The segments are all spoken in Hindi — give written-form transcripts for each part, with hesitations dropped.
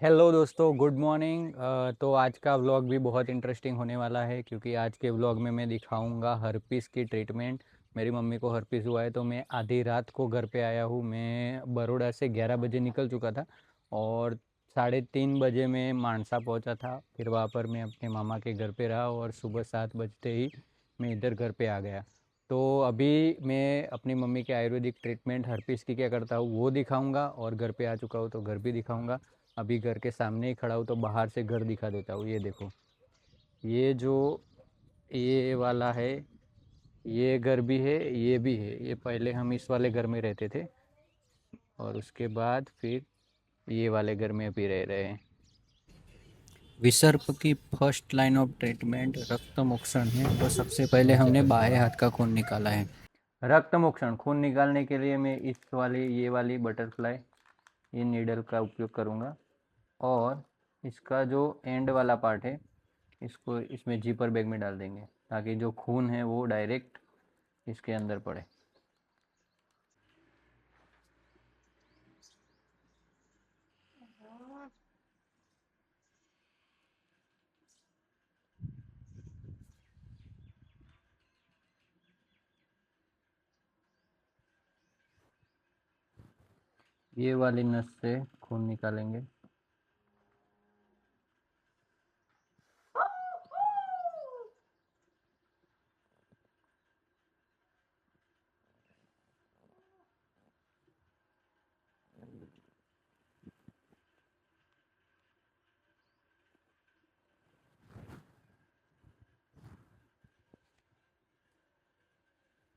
हेलो दोस्तों, गुड मॉर्निंग। तो आज का व्लॉग भी बहुत इंटरेस्टिंग होने वाला है क्योंकि आज के व्लॉग में मैं दिखाऊंगा हर्पीस की ट्रीटमेंट। मेरी मम्मी को हर्पीस हुआ है तो मैं आधी रात को घर पे आया हूँ। मैं बड़ौदा से 11 बजे निकल चुका था और 3:30 बजे मैं मानसा पहुँचा था। फिर वहाँ पर मैं अपने मामा के घर पे रहा और सुबह 7 बजते ही मैं इधर घर पे आ गया। तो अभी मैं अपनी मम्मी के आयुर्वेदिक ट्रीटमेंट हर्पीस की क्या करता हूँ वो दिखाऊंगा, और घर पे आ चुका हूँ तो घर भी दिखाऊंगा। अभी घर के सामने ही खड़ा हूँ तो बाहर से घर दिखा देता हूँ। ये देखो, ये जो ये वाला है, ये घर भी है, ये भी है। ये पहले हम इस वाले घर में रहते थे और उसके बाद फिर ये वाले घर में भी रह रहे हैं। विसर्प की फर्स्ट लाइन ऑफ ट्रीटमेंट रक्त मोक्षण है। तो सबसे पहले हमने बाएं हाथ का खून निकाला है। रक्त मोक्षण खून निकालने के लिए मैं इस वाली ये वाली बटरफ्लाई, ये नीडल का उपयोग करूँगा और इसका जो एंड वाला पार्ट है इसको इसमें जीपर बैग में डाल देंगे ताकि जो खून है वो डायरेक्ट इसके अंदर पड़े। ये वाली नस से खून निकालेंगे।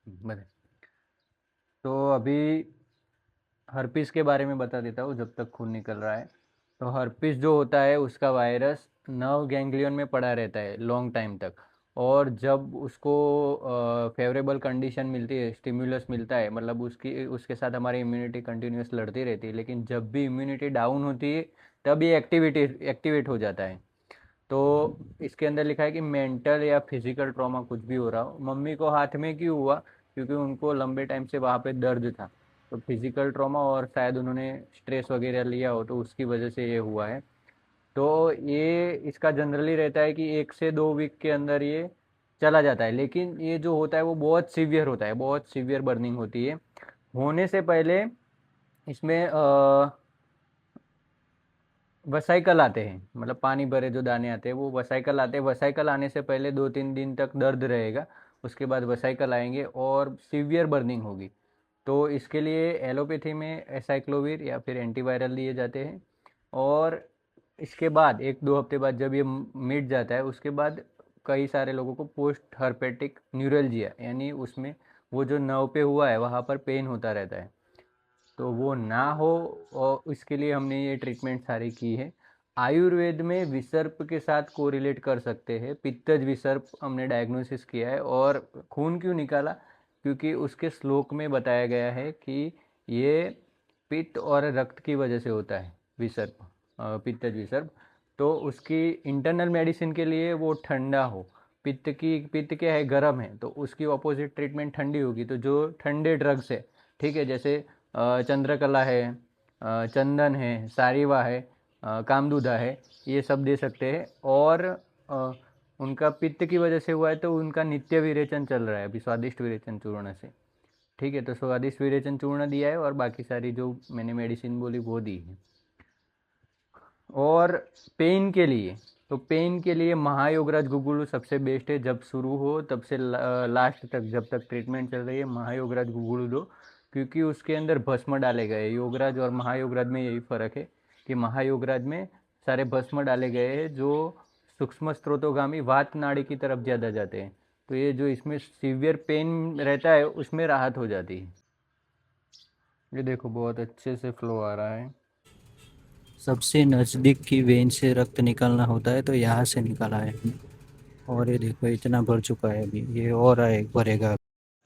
बस। तो अभी हर्पिस के बारे में बता देता हूँ जब तक खून निकल रहा है। तो हर्पिस जो होता है उसका वायरस नर्व गैंग्लियन में पड़ा रहता है लॉन्ग टाइम तक। और जब उसको फेवरेबल कंडीशन मिलती है, स्टिमुलस मिलता है, मतलब उसकी उसके साथ हमारी इम्यूनिटी कंटिन्यूस लड़ती रहती है, लेकिन जब भी इम्यूनिटी डाउन होती है तब ये एक्टिवेट हो जाता है। तो इसके अंदर लिखा है कि मेंटल या फिजिकल ट्रॉमा कुछ भी हो रहा हो। मम्मी को हाथ में क्यों हुआ? क्योंकि उनको लंबे टाइम से वहाँ पे दर्द था। तो फिजिकल ट्रॉमा और शायद उन्होंने स्ट्रेस वगैरह लिया हो तो उसकी वजह से ये हुआ है। तो ये इसका जनरली रहता है कि 1 से 2 वीक के अंदर ये चला जाता है, लेकिन ये जो होता है वो बहुत सीवियर होता है, बहुत सीवियर बर्निंग होती है। होने से पहले इसमें वसाइकल आते हैं, मतलब पानी भरे जो दाने आते हैं वो वसाइकल आते हैं। वसाइकल आने से पहले 2-3 दिन तक दर्द रहेगा। उसके बाद वसाइकल आएंगे और सीवियर बर्निंग होगी। तो इसके लिए एलोपैथी में एसाइक्लोविर या फिर एंटीवायरल दिए जाते हैं। और इसके बाद 1-2 हफ्ते बाद जब ये मिट जाता है उसके बाद कई सारे लोगों को पोस्ट हर्पेटिक न्यूरल्जिया, यानी उसमें वो जो नर्व पे हुआ है वहाँ पर पेन होता रहता है, तो वो ना हो। और इसके लिए हमने ये ट्रीटमेंट सारी की है। आयुर्वेद में विसर्प के साथ कोरिलेट कर सकते हैं। पित्तज विसर्प हमने डायग्नोसिस किया है। और खून क्यों निकाला? क्योंकि उसके श्लोक में बताया गया है कि ये पित्त और रक्त की वजह से होता है विसर्प, पित्तज विसर्प। तो उसकी इंटरनल मेडिसिन के लिए वो ठंडा हो। पित्त क्या है, गर्म है, तो उसकी ऑपोजिट ट्रीटमेंट ठंडी होगी। तो जो ठंडे ड्रग्स है, ठीक है, जैसे चंद्रकला है, चंदन है, सारिवा है, कामदूधा है, ये सब दे सकते हैं। और अ, उनका पित्त की वजह से हुआ है तो उनका नित्य विरेचन चल रहा है अभी स्वादिष्ट विरेचन चूर्ण से। ठीक है, तो स्वादिष्ट विरेचन चूर्ण दिया है और बाकी सारी जो मैंने मेडिसिन बोली वो दी है। और पेन के लिए, तो पेन के लिए महायोगराज गुगुलू सबसे बेस्ट है। जब शुरू हो तब से लास्ट तक, जब तक ट्रीटमेंट चल रही है, महायोगराज गुगुलू दो। क्योंकि उसके अंदर भस्म डाले गए, योगराज और महायोगराज में यही फ़र्क है कि महायोगराज में सारे भस्म डाले गए हैं जो सूक्ष्म स्त्रोतोगामी वात नाड़ी की तरफ ज़्यादा जाते हैं। तो ये जो इसमें सीवियर पेन रहता है उसमें राहत हो जाती है। ये देखो, बहुत अच्छे से फ्लो आ रहा है। सबसे नज़दीक की वेन से रक्त निकलना होता है तो यहाँ से निकला है। और ये देखो इतना भर चुका है, अभी ये और आए भरेगा।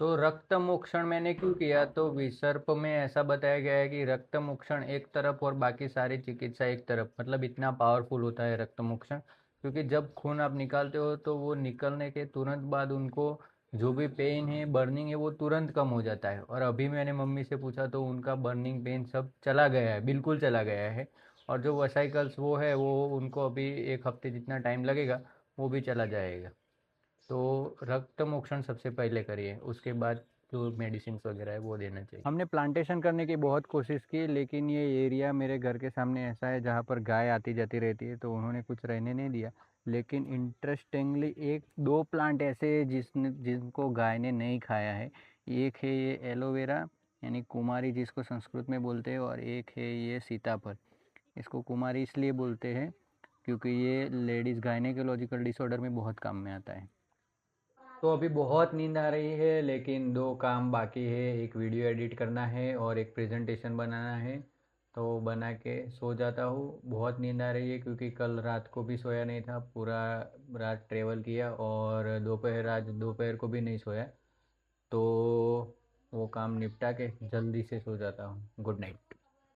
तो रक्त मोक्षण मैंने क्यों किया? तो विसर्प में ऐसा बताया गया है कि रक्त मोक्षण एक तरफ और बाकी सारी चिकित्सा एक तरफ, मतलब इतना पावरफुल होता है रक्त मोक्षण। क्योंकि जब खून आप निकालते हो तो वो निकलने के तुरंत बाद उनको जो भी पेन है, बर्निंग है, वो तुरंत कम हो जाता है। और अभी मैंने मम्मी से पूछा तो उनका बर्निंग पेन सब चला गया है, बिल्कुल चला गया है। और जो वसाइकल्स वो है वो उनको अभी 1 हफ्ते जितना टाइम लगेगा, वो भी चला जाएगा। तो रक्त मोक्षण सबसे पहले करिए, उसके बाद जो मेडिसिन वगैरह है वो देना चाहिए। हमने प्लांटेशन करने की बहुत कोशिश की, लेकिन ये एरिया मेरे घर के सामने ऐसा है जहाँ पर गाय आती जाती रहती है, तो उन्होंने कुछ रहने नहीं दिया। लेकिन इंटरेस्टिंगली एक दो प्लांट ऐसे हैं जिनको गाय ने नहीं खाया है। एक है ये एलोवेरा, यानी कुमारी जिसको संस्कृत में बोलते हैं, और एक है ये सीताफल। इसको कुमारी इसलिए बोलते हैं क्योंकि ये लेडीज़ गायनेकोलॉजिकल डिसऑर्डर में बहुत काम में आता है। तो अभी बहुत नींद आ रही है, लेकिन दो काम बाकी है, एक वीडियो एडिट करना है और एक प्रेजेंटेशन बनाना है। तो बना के सो जाता हूँ। बहुत नींद आ रही है क्योंकि कल रात को भी सोया नहीं था, पूरा रात ट्रेवल किया, और आज दोपहर को भी नहीं सोया। तो वो काम निपटा के जल्दी से सो जाता हूँ। Good night.